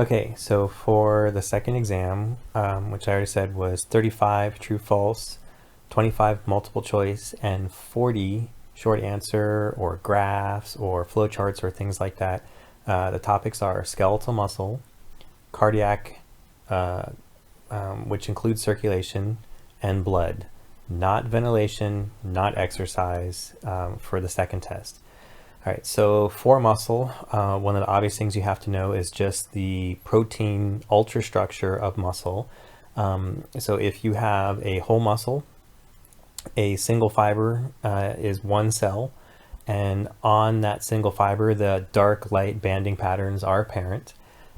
Okay, so for the second exam, which I already said was 35 true false, 25 multiple choice, and 40 short answer or graphs or flowcharts or things like that. The topics are skeletal muscle, cardiac, which includes circulation, and blood. Not ventilation, not exercise for the second test. All right, so for muscle, one of the obvious things you have to know is just the protein ultrastructure of muscle. So if you have a whole muscle, a single fiber is one cell, and on that single fiber, the dark light banding patterns are apparent.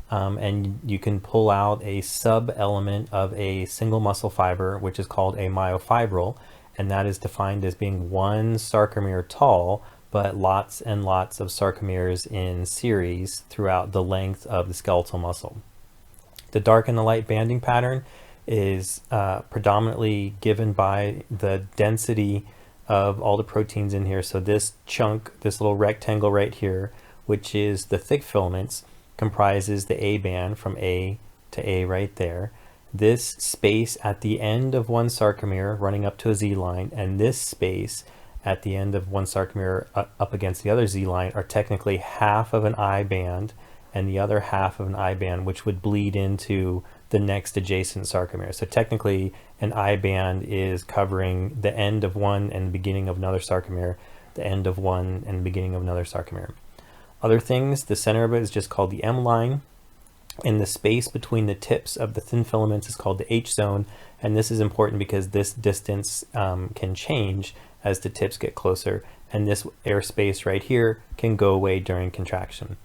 And you can pull out a sub-element of a single muscle fiber, which is called a myofibril, and that is defined as being one sarcomere tall, but lots and lots of sarcomeres in series throughout the length of the skeletal muscle. The dark and the light banding pattern is predominantly given by the density of all the proteins in here. So this chunk, this little rectangle right here, which is the thick filaments, comprises the A band from A to A right there. This space at the end of one sarcomere running up to a Z line, and this space at the end of one sarcomere up against the other Z line are technically half of an I band and the other half of an I band, which would bleed into the next adjacent sarcomere. So technically an I band is covering the end of one and the beginning of another sarcomere, the end of one and the beginning of another sarcomere. Other things, the center of it is just called the M line, and the space between the tips of the thin filaments is called the H zone, and this is important because this distance can change as the tips get closer, and this airspace right here can go away during contraction.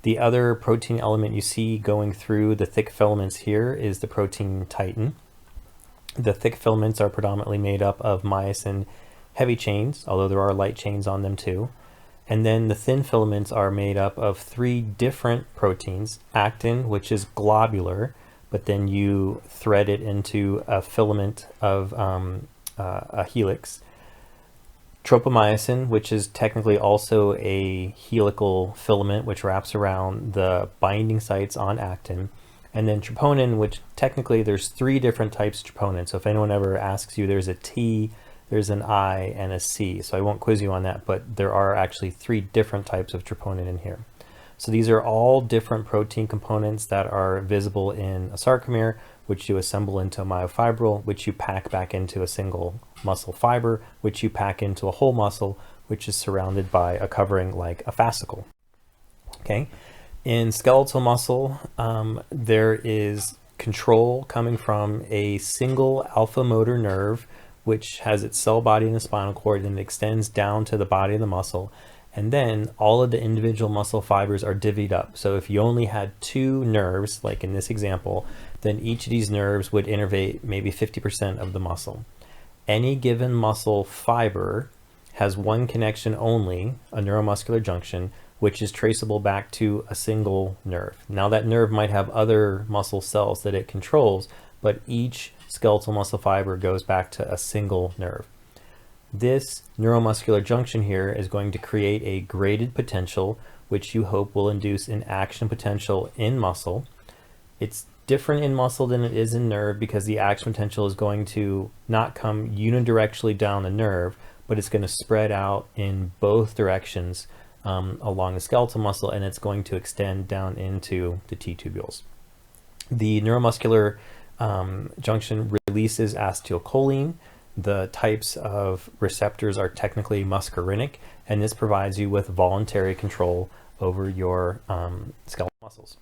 The other protein element you see going through the thick filaments here is the protein titin. The thick filaments are predominantly made up of myosin heavy chains, although there are light chains on them too. And then the thin filaments are made up of three different proteins: actin, which is globular, but then you thread it into a filament of a helix; tropomyosin, which is technically also a helical filament which wraps around the binding sites on actin; and then troponin, which technically there's three different types of troponin. So if anyone ever asks you, there's a T, there's an I, and a C. So I won't quiz you on that, but there are actually three different types of troponin in here. So these are all different protein components that are visible in a sarcomere, which you assemble into a myofibril, which you pack back into a single muscle fiber, which you pack into a whole muscle, which is surrounded by a covering like a fascicle. Okay. In skeletal muscle, there is control coming from a single alpha motor nerve, which has its cell body in the spinal cord and extends down to the body of the muscle. And then all of the individual muscle fibers are divvied up. So if you only had two nerves, like in this example, then each of these nerves would innervate maybe 50% of the muscle. Any given muscle fiber has one connection only, a neuromuscular junction, which is traceable back to a single nerve. Now that nerve might have other muscle cells that it controls, but each skeletal muscle fiber goes back to a single nerve. This neuromuscular junction here is going to create a graded potential, which you hope will induce an action potential in muscle. It's different in muscle than it is in nerve because the action potential is going to not come unidirectionally down the nerve, but it's going to spread out in both directions along the skeletal muscle, and it's going to extend down into the T-tubules. The neuromuscular junction releases acetylcholine. The types of receptors are technically muscarinic, and this provides you with voluntary control over your skeletal muscles.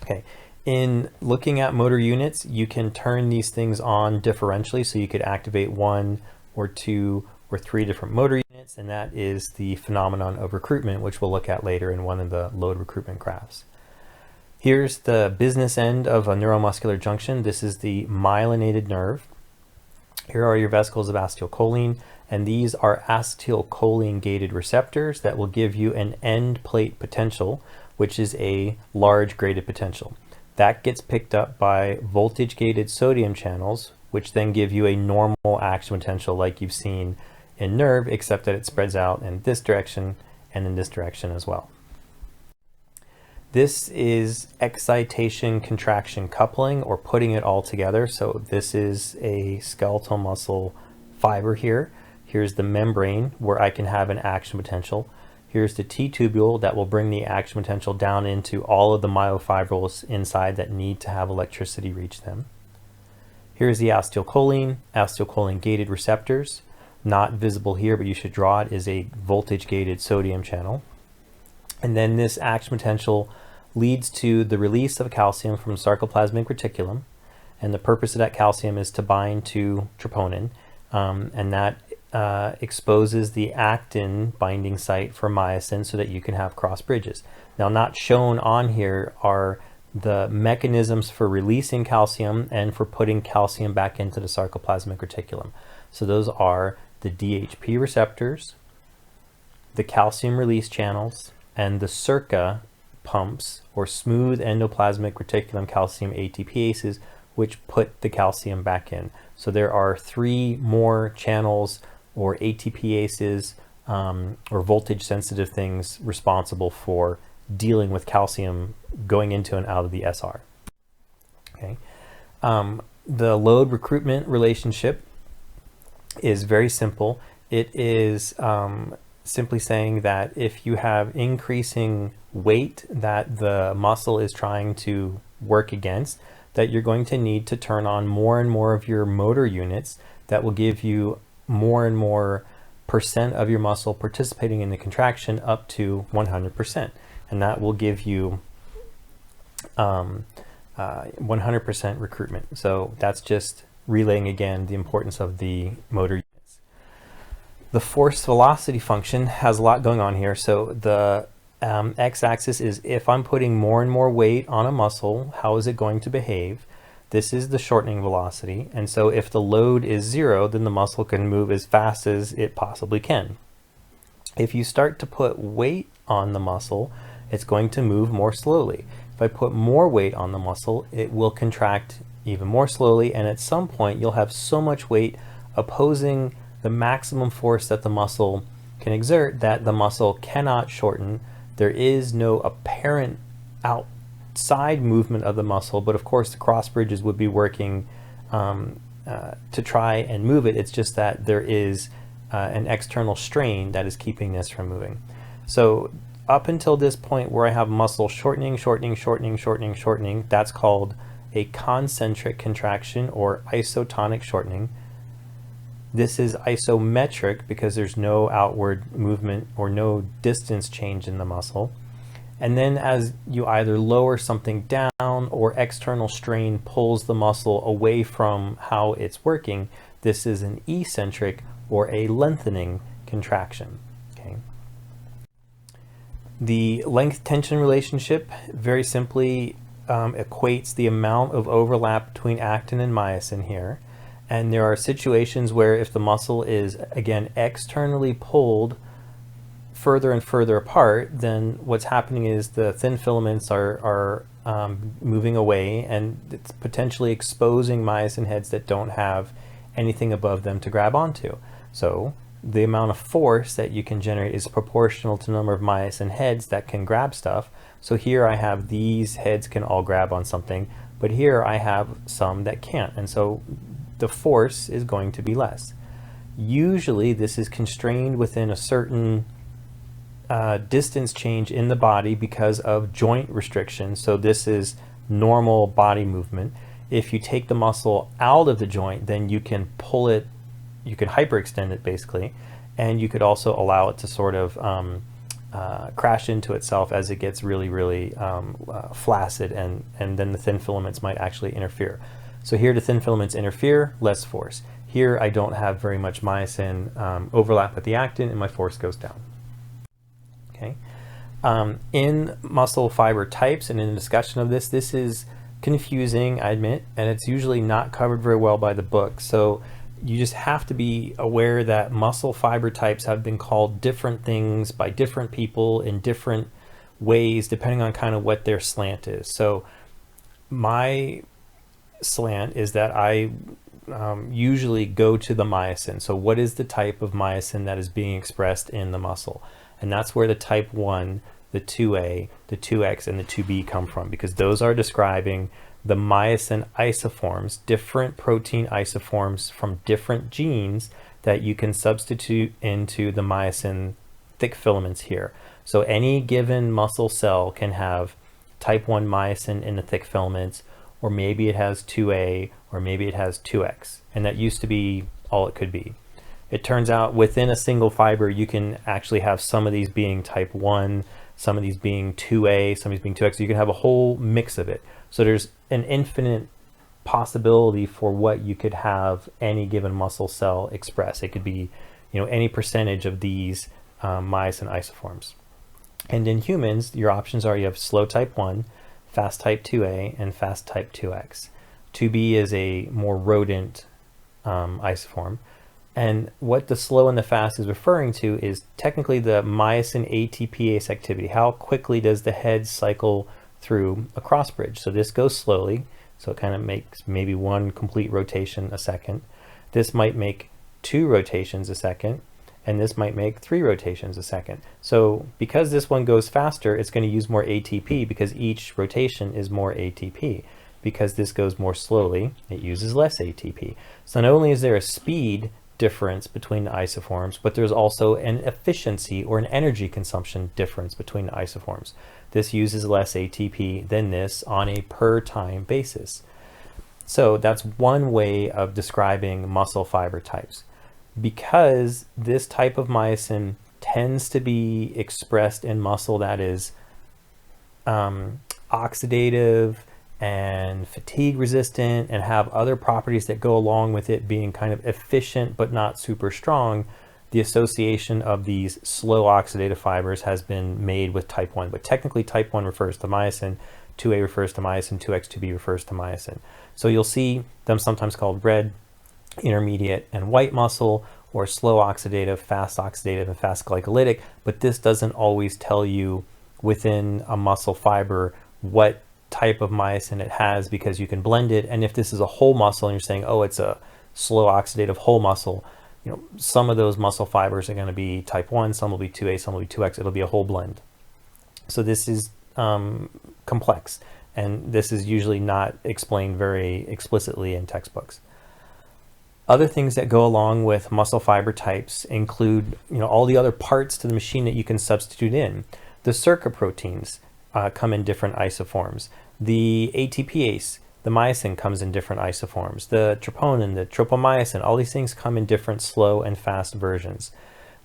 Okay, in looking at motor units, you can turn these things on differentially, so you could activate one or two or three different motor units, and that is the phenomenon of recruitment, which we'll look at later in one of the load recruitment graphs. Here's the business end of a neuromuscular junction. This is the myelinated nerve. Here are your vesicles of acetylcholine, and these are acetylcholine gated receptors that will give you an end plate potential, which is a large graded potential. That gets picked up by voltage gated sodium channels, which then give you a normal action potential like you've seen in nerve, except that it spreads out in this direction and in this direction as well. This is excitation contraction coupling, or putting it all together. So this is a skeletal muscle fiber here. Here's the membrane where I can have an action potential. Here's the T-tubule that will bring the action potential down into all of the myofibrils inside that need to have electricity reach them. Here's the acetylcholine gated receptors. Not visible here, but you should draw it, is a voltage gated sodium channel. And then this action potential leads to the release of calcium from sarcoplasmic reticulum. And the purpose of that calcium is to bind to troponin. And that exposes the actin binding site for myosin so that you can have cross bridges. Now, not shown on here are the mechanisms for releasing calcium and for putting calcium back into the sarcoplasmic reticulum. So those are the DHP receptors, the calcium release channels, and the SERCA pumps, or smooth endoplasmic reticulum calcium ATPases, which put the calcium back in. So there are 3 more channels or ATPases or voltage sensitive things responsible for dealing with calcium going into and out of the SR. Okay. The load recruitment relationship is very simple. It is simply saying that if you have increasing weight that the muscle is trying to work against, that you're going to need to turn on more and more of your motor units that will give you more and more percent of your muscle participating in the contraction up to 100%. And that will give you 100% recruitment. So that's just relaying again the importance of the motor units. The force velocity function has a lot going on here. So the x-axis is if I'm putting more and more weight on a muscle, how is it going to behave? This is the shortening velocity. And so if the load is 0, then the muscle can move as fast as it possibly can. If you start to put weight on the muscle, it's going to move more slowly. If I put more weight on the muscle, it will contract even more slowly, and at some point you'll have so much weight opposing the maximum force that the muscle can exert that the muscle cannot shorten. There is no apparent outside movement of the muscle, but of course the cross bridges would be working to try and move it. It's just that there is an external strain that is keeping this from moving. So up until this point where I have muscle shortening, that's called a concentric contraction or isotonic shortening. This is isometric because there's no outward movement or no distance change in the muscle. And then as you either lower something down or external strain pulls the muscle away from how it's working, this is an eccentric or a lengthening contraction. Okay. The length tension relationship very simply equates the amount of overlap between actin and myosin here. And there are situations where if the muscle is, again, externally pulled further and further apart, then what's happening is the thin filaments are moving away, and it's potentially exposing myosin heads that don't have anything above them to grab onto. So the amount of force that you can generate is proportional to the number of myosin heads that can grab stuff. So here I have these heads can all grab on something, but here I have some that can't. And so the force is going to be less. Usually this is constrained within a certain distance change in the body because of joint restriction. So this is normal body movement. If you take the muscle out of the joint, then you can pull it, you could hyperextend it basically, and you could also allow it to sort of crash into itself as it gets really flaccid, and then the thin filaments might actually interfere. So here the thin filaments interfere, less force. Here I don't have very much myosin overlap with the actin, and my force goes down. Okay. In muscle fiber types and in the discussion of this is confusing, I admit, and it's usually not covered very well by the book. So you just have to be aware that muscle fiber types have been called different things by different people in different ways depending on kind of what their slant is. So my slant is that I usually go to the myosin. So what is the type of myosin that is being expressed in the muscle? And that's where the type 1 the 2A, the 2X, and the 2B come from, because those are describing the myosin isoforms, different protein isoforms from different genes that you can substitute into the myosin thick filaments here. So any given muscle cell can have type 1 myosin in the thick filaments, or maybe it has 2A, or maybe it has 2X. And that used to be all it could be. It turns out within a single fiber, you can actually have some of these being type 1, some of these being 2A, some of these being 2X. So you can have a whole mix of it. So there's an infinite possibility for what you could have any given muscle cell express. It could be, any percentage of these myosin isoforms. And in humans, your options are you have slow type 1, fast type 2A, and fast type 2X. 2B is a more rodent isoform. And what the slow and the fast is referring to is technically the myosin ATPase activity. How quickly does the head cycle through a cross bridge? So this goes slowly, so it kind of makes maybe one complete rotation a second. This might make 2 rotations a second, and this might make 3 rotations a second. So because this one goes faster, it's going to use more ATP because each rotation is more ATP. Because this goes more slowly, it uses less ATP. So not only is there a speed difference between the isoforms, but there's also an efficiency or an energy consumption difference between the isoforms. This uses less ATP than this on a per time basis. So that's one way of describing muscle fiber types. Because this type of myosin tends to be expressed in muscle that is oxidative and fatigue resistant and have other properties that go along with it being kind of efficient but not super strong, the association of these slow oxidative fibers has been made with type 1. But technically type 1 refers to myosin, 2A refers to myosin, 2X, 2B refers to myosin. So you'll see them sometimes called red, intermediate, and white muscle, or slow oxidative, and fast glycolytic, but this doesn't always tell you within a muscle fiber what type of myosin it has, because you can blend it. And if this is a whole muscle and you're saying, oh, it's a slow oxidative whole muscle, some of those muscle fibers are going to be type 1, some will be 2A, some will be 2X. It'll be a whole blend. So this is complex, and this is usually not explained very explicitly in textbooks. Other things that go along with muscle fiber types include, all the other parts to the machine that you can substitute in. The circuit proteins come in different isoforms. The ATPase, the myosin, comes in different isoforms. The troponin, the tropomyosin, all these things come in different slow and fast versions.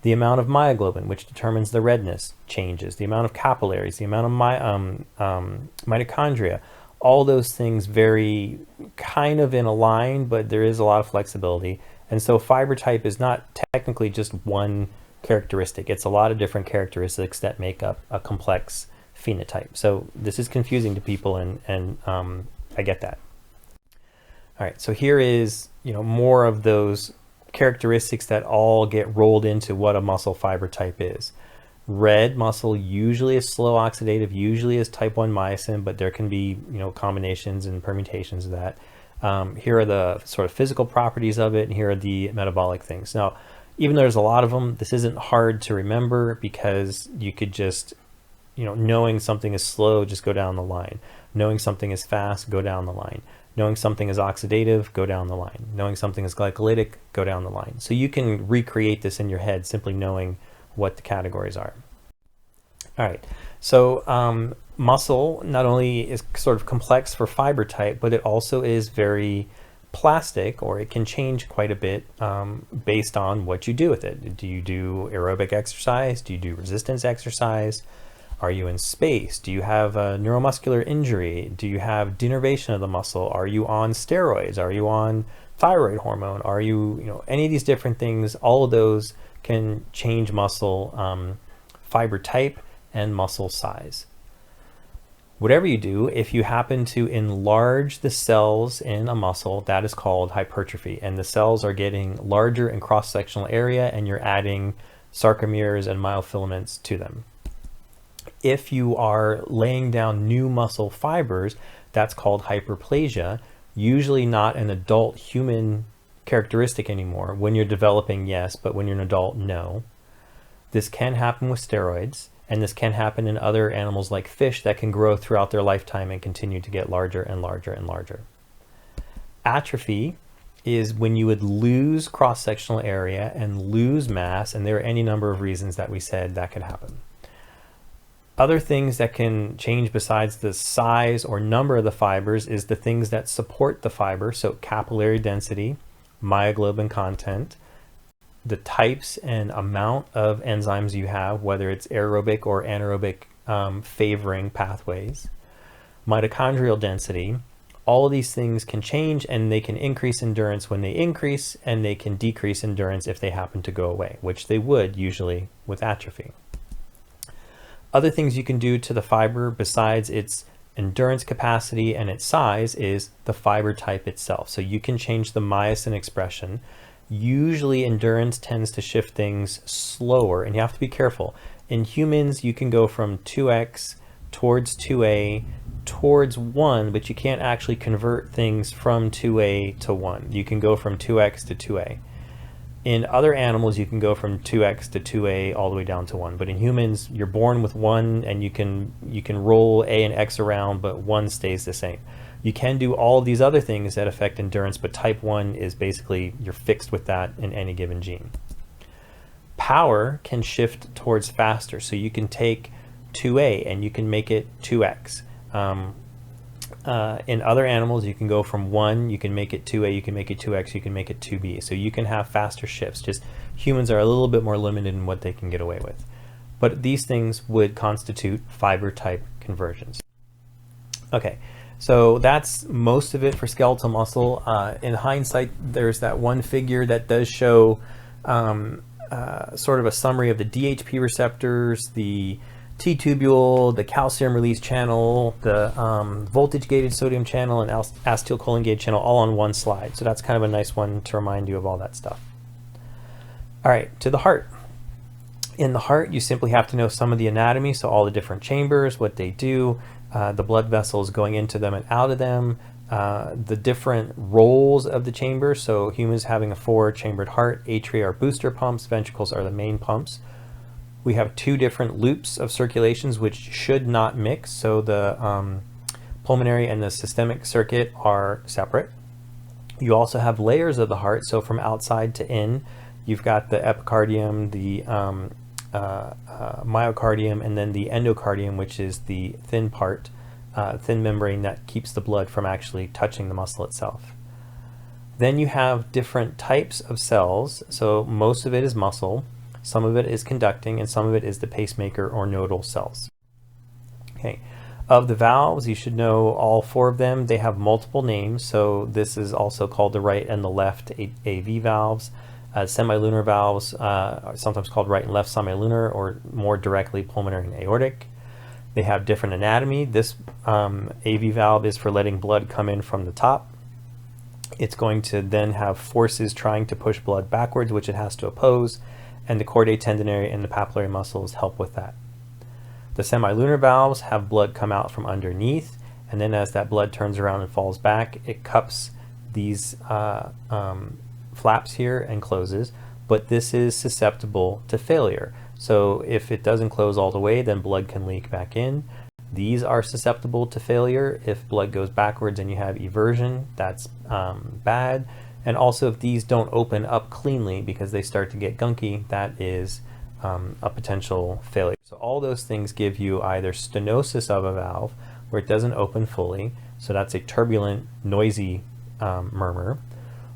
The amount of myoglobin, which determines the redness, changes. The amount of capillaries, the amount of mitochondria, all those things vary kind of in a line, but there is a lot of flexibility. And so fiber type is not technically just one characteristic. It's a lot of different characteristics that make up a complex phenotype. So this is confusing to people, and I get that. All right, so here is more of those characteristics that all get rolled into what a muscle fiber type is. Red muscle usually is slow oxidative, usually is type 1 myosin, but there can be combinations and permutations of that. Here are the sort of physical properties of it, and here are the metabolic things. Now, even though there's a lot of them, this isn't hard to remember, because you could just, knowing something is slow, just go down the line. Knowing something is fast, go down the line. Knowing something is oxidative, go down the line. Knowing something is glycolytic, go down the line. So you can recreate this in your head simply knowing what the categories are. All right, so muscle not only is sort of complex for fiber type, but it also is very plastic, or it can change quite a bit based on what you do with it. Do you do aerobic exercise? Do you do resistance exercise? Are you in space? Do you have a neuromuscular injury? Do you have denervation of the muscle? Are you on steroids? Are you on thyroid hormone? Are you, any of these different things? All of those can change muscle fiber type and muscle size. Whatever you do, if you happen to enlarge the cells in a muscle, that is called hypertrophy. And the cells are getting larger in cross-sectional area, and you're adding sarcomeres and myofilaments to them. If you are laying down new muscle fibers, that's called hyperplasia, usually not an adult human characteristic anymore. When you're developing, yes, but when you're an adult, no. This can happen with steroids, And this can happen in other animals like fish that can grow throughout their lifetime and continue to get larger and larger and larger. Atrophy is when you would lose cross-sectional area and lose mass, and there are any number of reasons that we said that could happen. Other things that can change besides the size or number of the fibers is the things that support the fiber, so capillary density, myoglobin content, the types and amount of enzymes you have, whether it's aerobic or anaerobic favoring pathways, mitochondrial density. All of these things can change, and they can increase endurance when they increase, and they can decrease endurance if they happen to go away, which they would usually with atrophy. Other things you can do to the fiber besides its endurance capacity and its size is the fiber type itself. So you can change the myosin expression. Usually endurance tends to shift things slower, and you have to be careful. In humans, you can go from 2x towards 2a towards 1, but you can't actually convert things from 2a to 1. You can go from 2x to 2a. In other animals, you can go from 2x to 2a all the way down to 1. But in humans, you're born with 1, and you can roll a and x around, but 1 stays the same. You can do all of these other things that affect endurance, but type 1 is basically you're fixed with that in any given gene. Power can shift towards faster, so you can take 2a and you can make it 2x. In other animals, you can go from 1, you can make it 2a, you can make it 2x, you can make it 2b. So you can have faster shifts. Just humans are a little bit more limited in what they can get away with. But these things would constitute fiber type conversions. Okay, so that's most of it for skeletal muscle. In hindsight, there's that one figure that does show sort of a summary of the DHP receptors, the T-tubule, the calcium release channel, the voltage-gated sodium channel, and acetylcholine-gated channel all on one slide. So that's kind of a nice one to remind you of all that stuff. All right, to the heart. In the heart, you simply have to know some of the anatomy, so all the different chambers, what they do, the blood vessels going into them and out of them, the different roles of the chamber. So humans having a 4-chambered heart, atria are booster pumps, ventricles are the main pumps. We have 2 different loops of circulations which should not mix, so the pulmonary and the systemic circuit are separate. You also have layers of the heart, so from outside to in, you've got the epicardium, the myocardium, and then the endocardium, which is the thin part, thin membrane that keeps the blood from actually touching the muscle itself. Then you have different types of cells, so most of it is muscle. Some of it is conducting, and some of it is the pacemaker or nodal cells. Okay, of the valves, you should know all 4 of them. They have multiple names, so this is also called the right and the left AV valves. Semilunar valves are sometimes called right and left semilunar, or more directly pulmonary and aortic. They have different anatomy. This AV valve is for letting blood come in from the top. It's going to then have forces trying to push blood backwards, which it has to oppose. And the chordae tendinary and the papillary muscles help with that. The semilunar valves have blood come out from underneath, and then as that blood turns around and falls back, it cups these flaps here and closes, but this is susceptible to failure. So if it doesn't close all the way, then blood can leak back in. These are susceptible to failure. If blood goes backwards and you have eversion, that's bad. And also if these don't open up cleanly because they start to get gunky, that is a potential failure. So all those things give you either stenosis of a valve, where it doesn't open fully, so that's a turbulent, noisy murmur,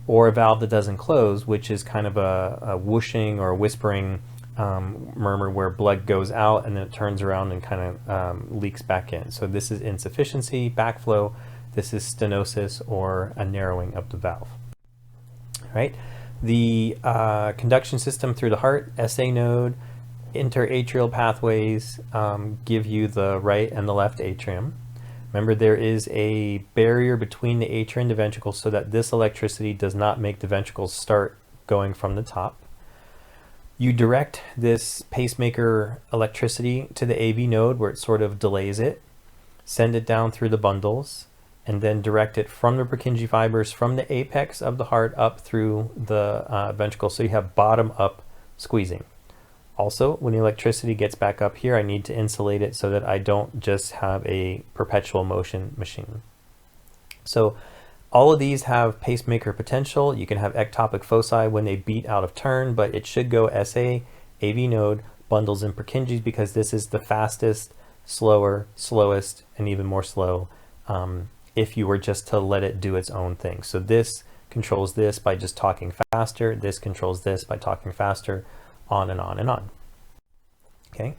or a valve that doesn't close, which is kind of a whooshing or whispering murmur where blood goes out and then it turns around and kind of leaks back in. So this is insufficiency, backflow. This is stenosis, or a narrowing of the valve. Right? The conduction system through the heart, SA node, interatrial pathways give you the right and the left atrium. Remember, there is a barrier between the atria and the ventricles so that this electricity does not make the ventricles start going from the top. You direct this pacemaker electricity to the AV node where it sort of delays it, send it down through the bundles, and then direct it from the Purkinje fibers from the apex of the heart up through the ventricle, so you have bottom-up squeezing. Also, when the electricity gets back up here, I need to insulate it so that I don't just have a perpetual motion machine. So all of these have pacemaker potential. You can have ectopic foci when they beat out of turn, but it should go SA, AV node, bundles, and Purkinje's, because this is the fastest, slower, slowest, and even more slow if you were just to let it do its own thing. So this controls this by just talking faster. This controls this by talking faster, on and on and on. Okay.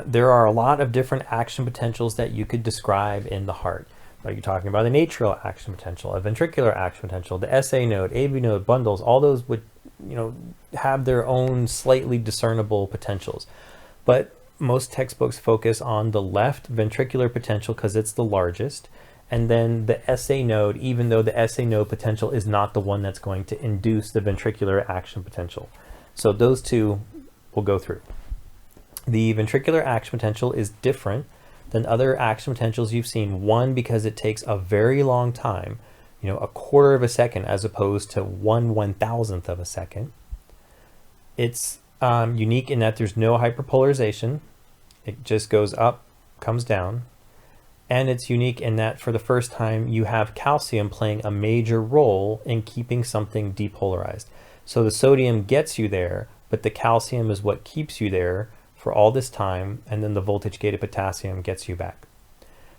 There are a lot of different action potentials that you could describe in the heart. Are you talking about an atrial action potential, a ventricular action potential, the SA node, AV node, bundles? All those would, have their own slightly discernible potentials. But most textbooks focus on the left ventricular potential because it's the largest. And then the SA node, even though the SA node potential is not the one that's going to induce the ventricular action potential. So those two we'll go through. The ventricular action potential is different than other action potentials you've seen. One, because it takes a very long time, a quarter of a second as opposed to 1/1000th of a second. It's unique in that there's no hyperpolarization. It just goes up, comes down. And it's unique in that for the first time, you have calcium playing a major role in keeping something depolarized. So the sodium gets you there, but the calcium is what keeps you there for all this time, and then the voltage gated potassium gets you back.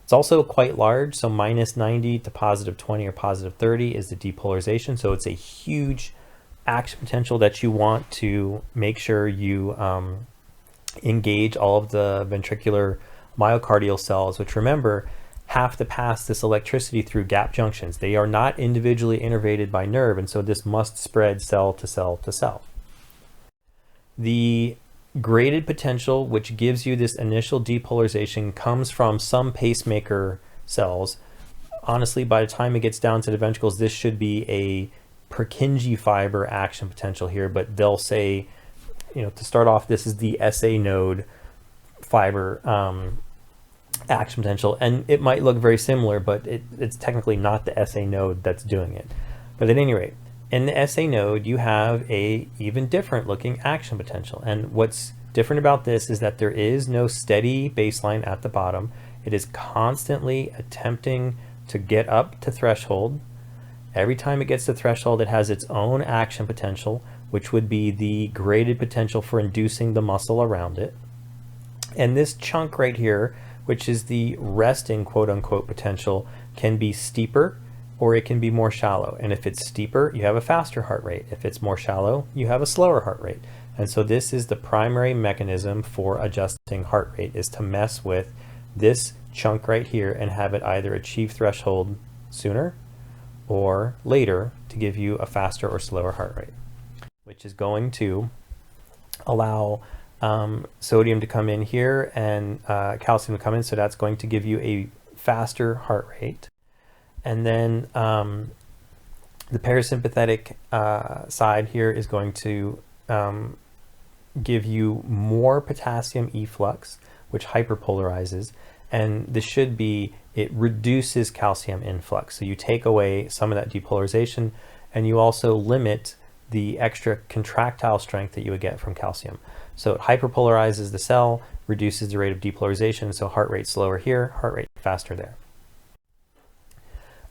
It's also quite large, so -90 to +20 or +30 is the depolarization. So it's a huge action potential that you want to make sure you engage all of the ventricular myocardial cells, which, remember, have to pass this electricity through gap junctions. They are not individually innervated by nerve, and so this must spread cell to cell to cell. The graded potential, which gives you this initial depolarization, comes from some pacemaker cells. Honestly, by the time it gets down to the ventricles, this should be a Purkinje fiber action potential here, but they'll say, to start off, this is the SA node fiber action potential, and it might look very similar, but it's technically not the SA node that's doing it. But at any rate, in the SA node, you have a even different looking action potential. And what's different about this is that there is no steady baseline at the bottom. It is constantly attempting to get up to threshold. Every time it gets to threshold, it has its own action potential, which would be the graded potential for inducing the muscle around it. And this chunk right here, which is the resting quote unquote potential, can be steeper or it can be more shallow. And if it's steeper, you have a faster heart rate. If it's more shallow, you have a slower heart rate. And so this is the primary mechanism for adjusting heart rate, is to mess with this chunk right here and have it either achieve threshold sooner or later to give you a faster or slower heart rate, which is going to allow sodium to come in here and calcium to come in. So that's going to give you a faster heart rate. And then the parasympathetic side here is going to give you more potassium efflux, which hyperpolarizes. And this should be, it reduces calcium influx. So you take away some of that depolarization, and you also limit the extra contractile strength that you would get from calcium. So it hyperpolarizes the cell, reduces the rate of depolarization, so heart rate slower here, heart rate faster there.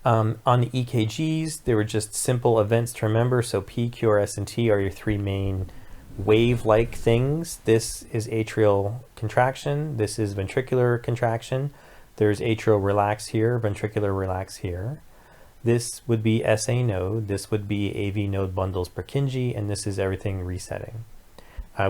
On the EKGs, they were just simple events to remember. So P, Q, R, S, and T are your three main wave-like things. This is atrial contraction. This is ventricular contraction. There's atrial relax here, ventricular relax here. This would be SA node. This would be AV node bundles Purkinje, and this is everything resetting.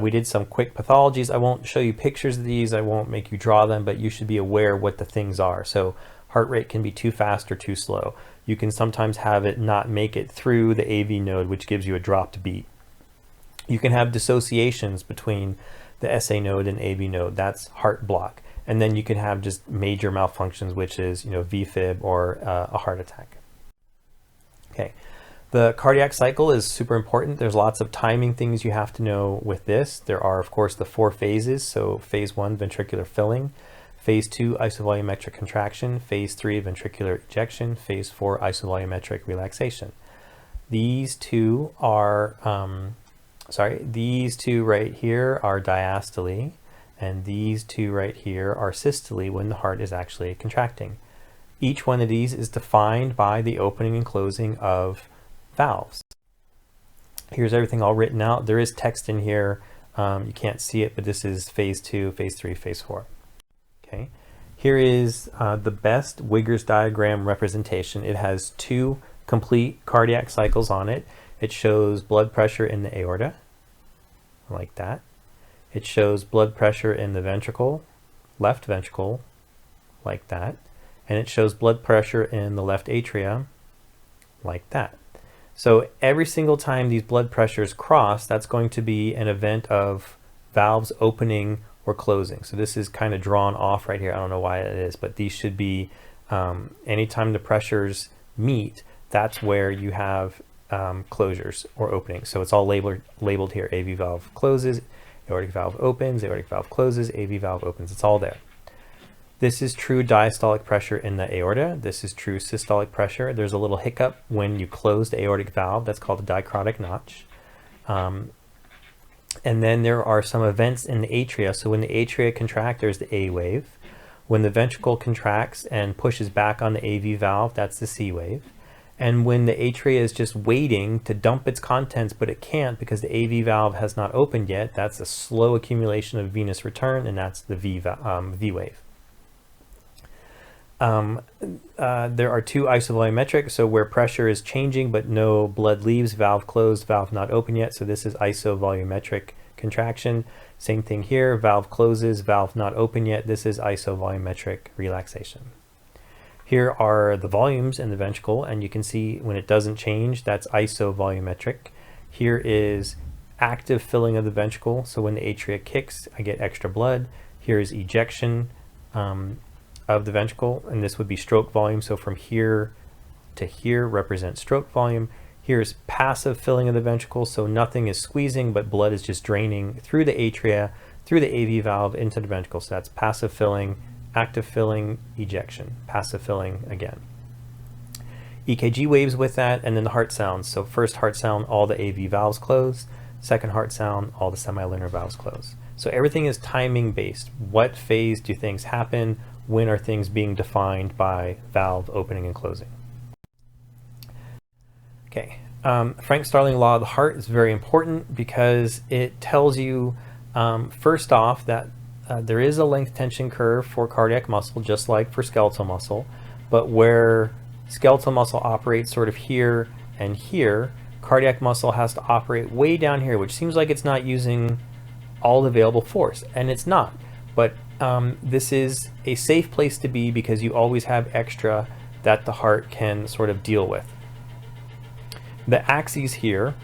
We did some quick pathologies. I won't show you pictures of these. I won't make you draw them, but you should be aware what the things are. So heart rate can be too fast or too slow. You can sometimes have it not make it through the AV node, which gives you a dropped beat. You can have dissociations between the SA node and AV node. That's heart block. And then you can have just major malfunctions, which is VFib or a heart attack. Okay. The cardiac cycle is super important. There's lots of timing things you have to know with this. There are, of course, the 4 phases. So phase 1, ventricular filling. Phase 2, isovolumetric contraction. Phase 3, ventricular ejection. Phase 4, isovolumetric relaxation. These two are sorry, these two right here are diastole, and these two right here are systole when the heart is actually contracting. Each one of these is defined by the opening and closing of valves. Here's everything all written out. There is text in here. You can't see it, but this is phase 2, phase 3, phase 4. Okay. Here is the best Wigger's diagram representation. It has 2 complete cardiac cycles on it. It shows blood pressure in the aorta, like that. It shows blood pressure in the ventricle, left ventricle, like that. And it shows blood pressure in the left atria, like that. So every single time these blood pressures cross, that's going to be an event of valves opening or closing. So this is kind of drawn off right here. I don't know why it is, but these should be, anytime the pressures meet, that's where you have closures or openings. So it's all labeled here. AV valve closes, aortic valve opens, aortic valve closes, AV valve opens. It's all there. This is true diastolic pressure in the aorta. This is true systolic pressure. There's a little hiccup when you close the aortic valve. That's called a dicrotic notch. And then there are some events in the atria. So when the atria contract, there's the A wave. When the ventricle contracts and pushes back on the AV valve, that's the C wave. And when the atria is just waiting to dump its contents, but it can't because the AV valve has not opened yet, that's a slow accumulation of venous return, and that's the V wave. There are 2 isovolumetric, so where pressure is changing but no blood leaves, valve closed, valve not open yet. So this is isovolumetric contraction. Same thing here, valve closes, valve not open yet. This is isovolumetric relaxation. Here are the volumes in the ventricle, and you can see when it doesn't change, that's isovolumetric. Here is active filling of the ventricle. So when the atria kicks, I get extra blood. Here is ejection of the ventricle, and this would be stroke volume. So from here to here represents stroke volume. Here's passive filling of the ventricle, so nothing is squeezing, but blood is just draining through the atria, through the AV valve into the ventricle. So that's passive filling, active filling, ejection, passive filling again. EKG waves with that, and then the heart sounds. So first heart sound, all the AV valves close. Second heart sound, all the semilinear valves close. So everything is timing based. What phase do things happen? When are things being defined by valve opening and closing? Okay, Frank-Starling law of the heart is very important because it tells you, first off, that there is a length tension curve for cardiac muscle, just like for skeletal muscle, but where skeletal muscle operates sort of here and here, cardiac muscle has to operate way down here, which seems like it's not using all the available force, and it's not. But this is a safe place to be because you always have extra that the heart can sort of deal with. The axes here,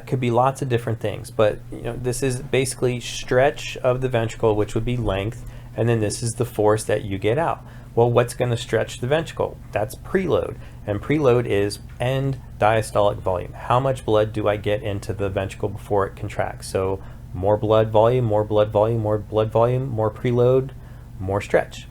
could be lots of different things, but this is basically stretch of the ventricle, which would be length, and then this is the force that you get out. Well, what's going to stretch the ventricle? That's preload, and preload is end diastolic volume. How much blood do I get into the ventricle before it contracts? So more blood volume, more blood volume, more blood volume, more preload, more stretch.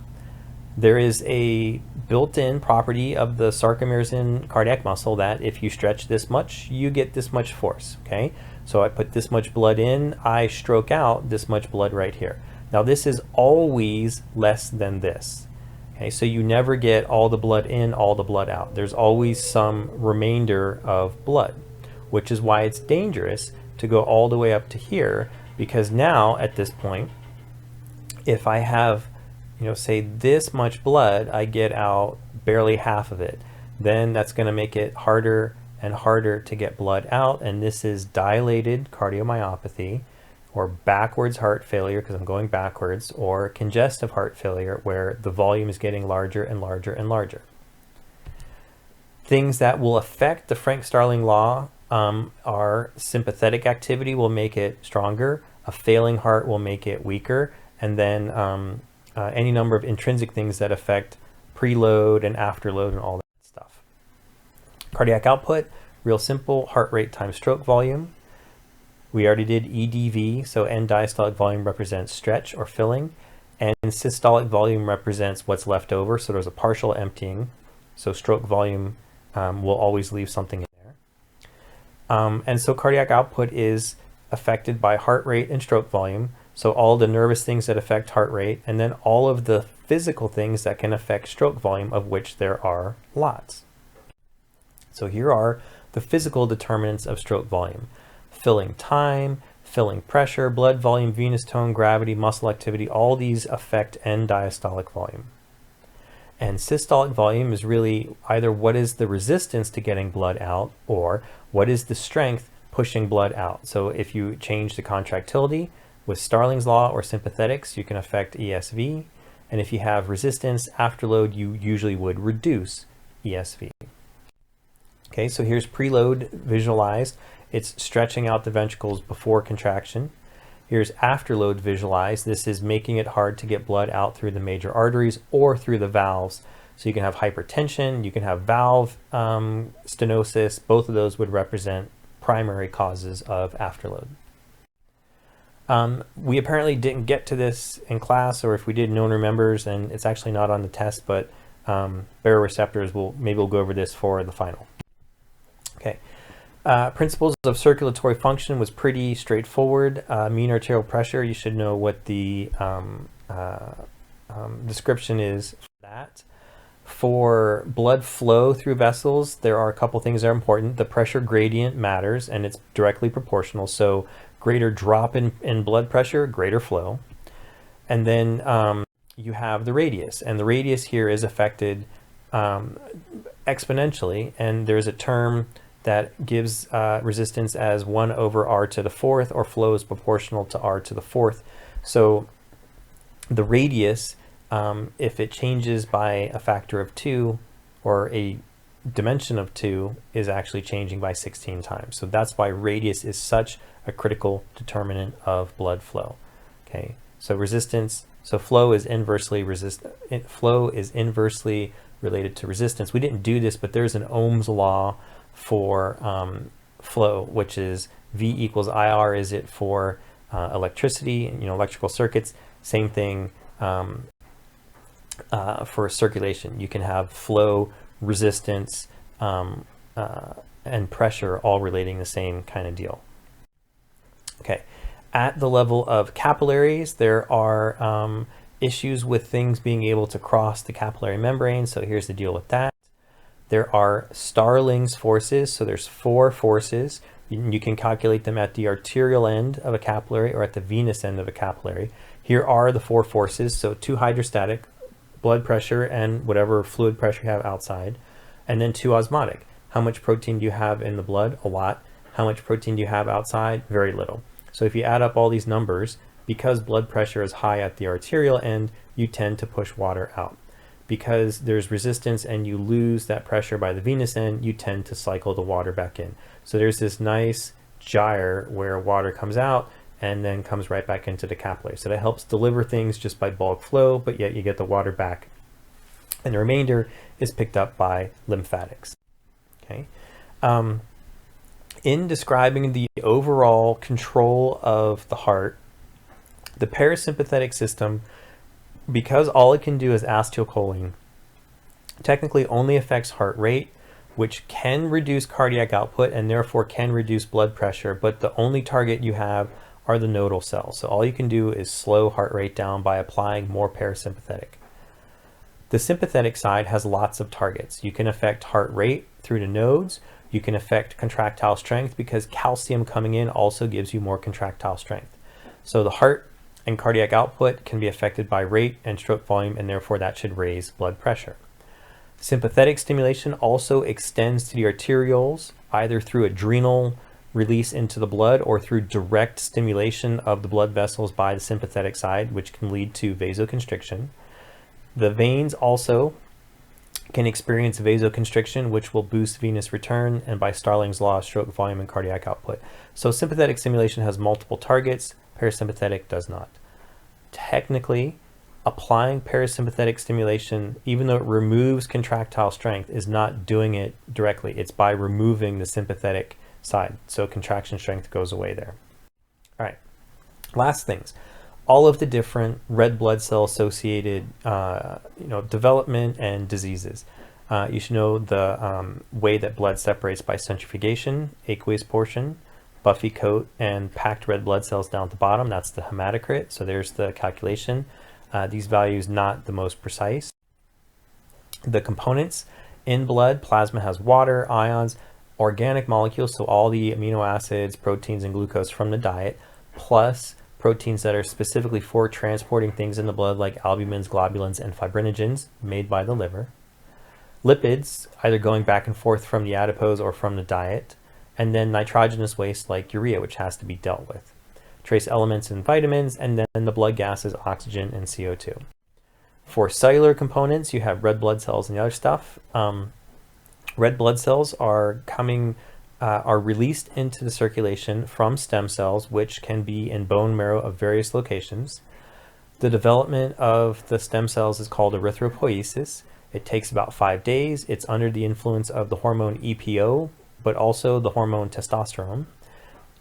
There is a built-in property of the sarcomeres in cardiac muscle that if you stretch this much, you get this much force, okay? So I put this much blood in, I stroke out this much blood right here. Now this is always less than this. Okay, so you never get all the blood in, all the blood out. There's always some remainder of blood, which is why it's dangerous to go all the way up to here, because now at this point, if I have, say this much blood, I get out barely half of it. Then that's going to make it harder and harder to get blood out, and this is dilated cardiomyopathy, or backwards heart failure because I'm going backwards, or congestive heart failure where the volume is getting larger and larger and larger. Things that will affect the Frank-Starling law are sympathetic activity will make it stronger, a failing heart will make it weaker, and then any number of intrinsic things that affect preload and afterload and all that stuff. Cardiac output, real simple, heart rate times stroke volume. We already did EDV, so end diastolic volume represents stretch or filling, and systolic volume represents what's left over, so there's a partial emptying. So stroke volume will always leave something in there. And so cardiac output is affected by heart rate and stroke volume. So all the nervous things that affect heart rate, and then all of the physical things that can affect stroke volume, of which there are lots. So here are the physical determinants of stroke volume: filling time, filling pressure, blood volume, venous tone, gravity, muscle activity. All these affect end diastolic volume. And systolic volume is really either what is the resistance to getting blood out, or what is the strength pushing blood out. So if you change the contractility with Starling's law or sympathetics, you can affect ESV. And if you have resistance afterload, you usually would reduce ESV. Okay, so here's preload visualized. It's stretching out the ventricles before contraction. Here's afterload visualized. This is making it hard to get blood out through the major arteries or through the valves. So you can have hypertension, you can have valve stenosis. Both of those would represent primary causes of afterload. We apparently didn't get to this in class, or if we did, no one remembers, and it's actually not on the test, but baroreceptors, maybe we'll go over this for the final. Okay. Principles of circulatory function was pretty straightforward. Mean arterial pressure, you should know what the description is for that. For blood flow through vessels, there are a couple things that are important. The pressure gradient matters, and it's directly proportional. So greater drop in blood pressure, greater flow. And then you have the radius, and the radius here is affected exponentially, and there's a term that gives resistance as 1 over r to the 4th, or flow is proportional to r to the 4th. So the radius, if it changes by a factor of 2 or a dimension of 2, is actually changing by 16 times. So that's why radius is such a critical determinant of blood flow. Okay, so resistance, so flow is inversely related to resistance. We didn't do this, but there's an Ohm's law for flow, which is V equals IR. Is it for electricity, electrical circuits? Same thing for circulation. You can have flow, resistance, and pressure all relating the same kind of deal. Okay, at the level of capillaries, there are issues with things being able to cross the capillary membrane. So here's the deal with that. There are Starling's forces, so there's 4 forces. You can calculate them at the arterial end of a capillary or at the venous end of a capillary. Here are the 4 forces, so 2 hydrostatic, blood pressure and whatever fluid pressure you have outside, and then 2 osmotic. How much protein do you have in the blood? A lot. How much protein do you have outside? Very little. So if you add up all these numbers, because blood pressure is high at the arterial end, you tend to push water out. Because there's resistance and you lose that pressure by the venous end, you tend to cycle the water back in. So there's this nice gyre where water comes out and then comes right back into the capillary. So that helps deliver things just by bulk flow, but yet you get the water back. And the remainder is picked up by lymphatics. Okay. In describing the overall control of the heart, the parasympathetic system, because all it can do is acetylcholine, technically only affects heart rate, which can reduce cardiac output and therefore can reduce blood pressure, but the only target you have are the nodal cells. So all you can do is slow heart rate down by applying more parasympathetic. The sympathetic side has lots of targets. You can affect heart rate through the nodes. You can affect contractile strength because calcium coming in also gives you more contractile strength. So the heart and cardiac output can be affected by rate and stroke volume, and therefore that should raise blood pressure. Sympathetic stimulation also extends to the arterioles, either through adrenal release into the blood or through direct stimulation of the blood vessels by the sympathetic side, which can lead to vasoconstriction. The veins also can experience vasoconstriction, which will boost venous return, and by Starling's law, stroke volume and cardiac output. So sympathetic stimulation has multiple targets, parasympathetic does not. Technically, applying parasympathetic stimulation, even though it removes contractile strength, is not doing it directly. It's by removing the sympathetic side. So contraction strength goes away there. All right, last things. All of the different red blood cell associated development and diseases. You should know the way that blood separates by centrifugation, aqueous portion, buffy coat, and packed red blood cells down at the bottom. That's the hematocrit. So there's the calculation. These values not the most precise. The components in blood: plasma has water, ions, organic molecules, so all the amino acids, proteins, and glucose from the diet, plus proteins that are specifically for transporting things in the blood like albumins, globulins, and fibrinogens made by the liver. Lipids, either going back and forth from the adipose or from the diet, and then nitrogenous waste like urea, which has to be dealt with. Trace elements and vitamins, and then the blood gases, oxygen and CO2. For cellular components, you have red blood cells and the other stuff. Red blood cells are released into the circulation from stem cells, which can be in bone marrow of various locations. The development of the stem cells is called erythropoiesis. It takes about 5 days. It's under the influence of the hormone EPO, but also the hormone testosterone.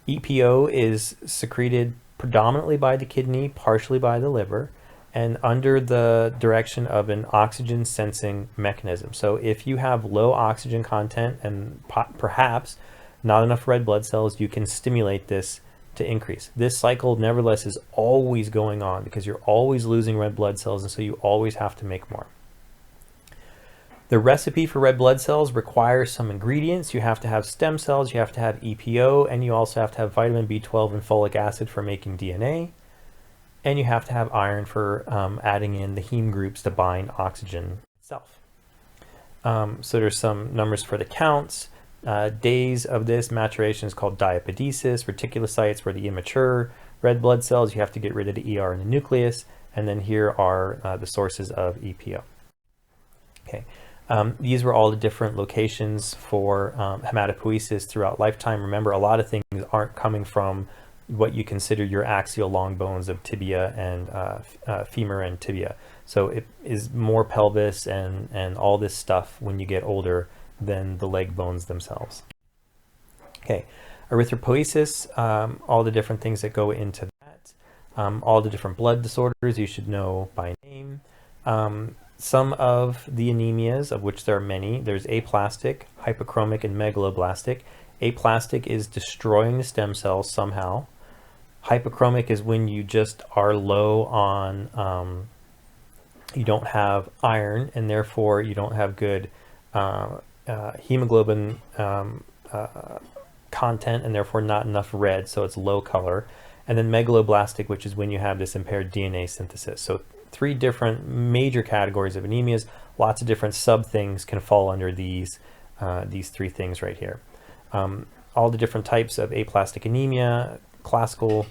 EPO is secreted predominantly by the kidney, partially by the liver, and under the direction of an oxygen sensing mechanism. So if you have low oxygen content and perhaps not enough red blood cells, you can stimulate this to increase. This cycle, nevertheless, is always going on because you're always losing red blood cells, and so you always have to make more. The recipe for red blood cells requires some ingredients. You have to have stem cells, you have to have EPO, and you also have to have vitamin B12 and folic acid for making DNA. And you have to have iron for adding in the heme groups to bind oxygen itself. So there's some numbers for the counts. Days of this maturation is called diapedesis. Reticulocytes were the immature red blood cells. You have to get rid of the ER in the nucleus. And then here are the sources of EPO. Okay. These were all the different locations for hematopoiesis throughout lifetime. Remember, a lot of things aren't coming from what you consider your axial long bones of tibia and femur and tibia. So it is more pelvis and all this stuff when you get older than the leg bones themselves. Okay, erythropoiesis, all the different things that go into that, all the different blood disorders you should know by name. Some of the anemias, of which there are many, there's aplastic, hypochromic, and megaloblastic. Aplastic is destroying the stem cells somehow. Hypochromic is when you just are low on, you don't have iron, and therefore you don't have good hemoglobin content, and therefore not enough red, so it's low color. And then megaloblastic, which is when you have this impaired DNA synthesis. So 3 different major categories of anemias. Lots of different sub things can fall under these 3 things right here. All the different types of aplastic anemia, classical.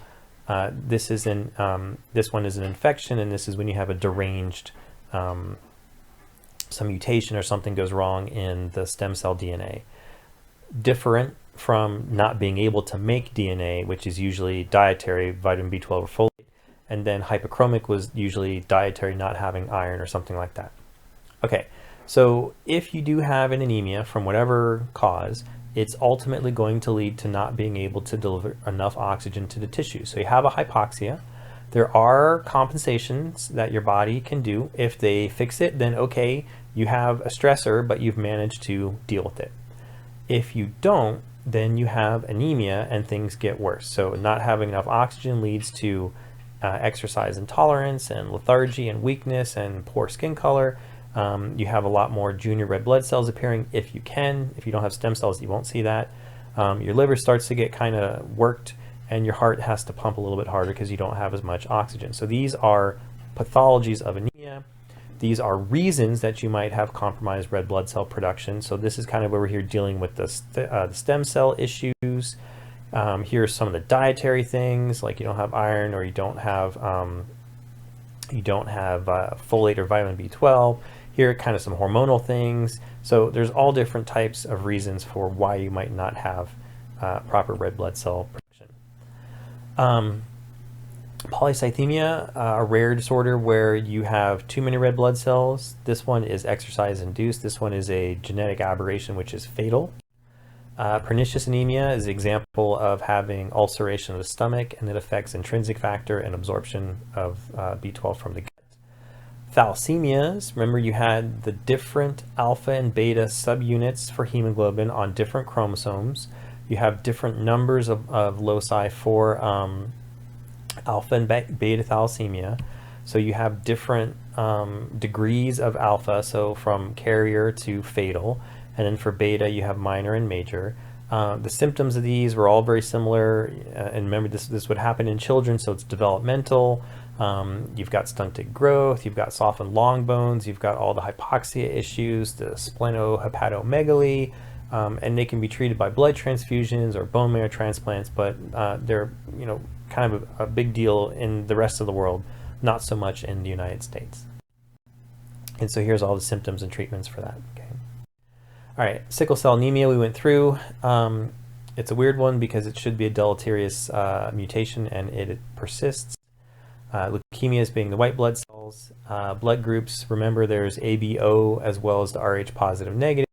This one is an infection, and this is when you have a deranged, some mutation or something goes wrong in the stem cell DNA. Different from not being able to make DNA, which is usually dietary, vitamin B12 or folate. And then hypochromic was usually dietary, not having iron or something like that. Okay, so if you do have an anemia from whatever cause, it's ultimately going to lead to not being able to deliver enough oxygen to the tissue. So you have a hypoxia. There are compensations that your body can do. If they fix it, then okay, you have a stressor, but you've managed to deal with it. If you don't, then you have anemia and things get worse. So not having enough oxygen leads to exercise intolerance and lethargy and weakness and poor skin color. You have a lot more junior red blood cells appearing if you can. If you don't have stem cells, you won't see that. Your liver starts to get kind of worked, and your heart has to pump a little bit harder because you don't have as much oxygen. So these are pathologies of anemia. These are reasons that you might have compromised red blood cell production. So this is kind of where we're here dealing with the stem cell issues. Here's some of the dietary things, like you don't have iron, or you don't have folate or vitamin B12. Here are kind of some hormonal things. So there's all different types of reasons for why you might not have proper red blood cell production. Polycythemia, a rare disorder where you have too many red blood cells. This one is exercise induced. This one is a genetic aberration which is fatal. Pernicious anemia is an example of having ulceration of the stomach, and it affects intrinsic factor and absorption of B12 from the gut. Thalassemias, remember you had the different alpha and beta subunits for hemoglobin on different chromosomes. You have different numbers of loci for alpha and beta thalassemia. So you have different degrees of alpha, so from carrier to fatal. And then for beta, you have minor and major. The symptoms of these were all very similar. And remember, this would happen in children, so it's developmental. You've got stunted growth, you've got softened long bones, you've got all the hypoxia issues, the splenohepatomegaly, and they can be treated by blood transfusions or bone marrow transplants, but they're kind of a big deal in the rest of the world, not so much in the United States. And so here's all the symptoms and treatments for that. Okay. All right, sickle cell anemia we went through. It's a weird one because it should be a deleterious mutation and it persists. Leukemias being the white blood cells. Blood groups, remember there's ABO as well as the Rh positive negative.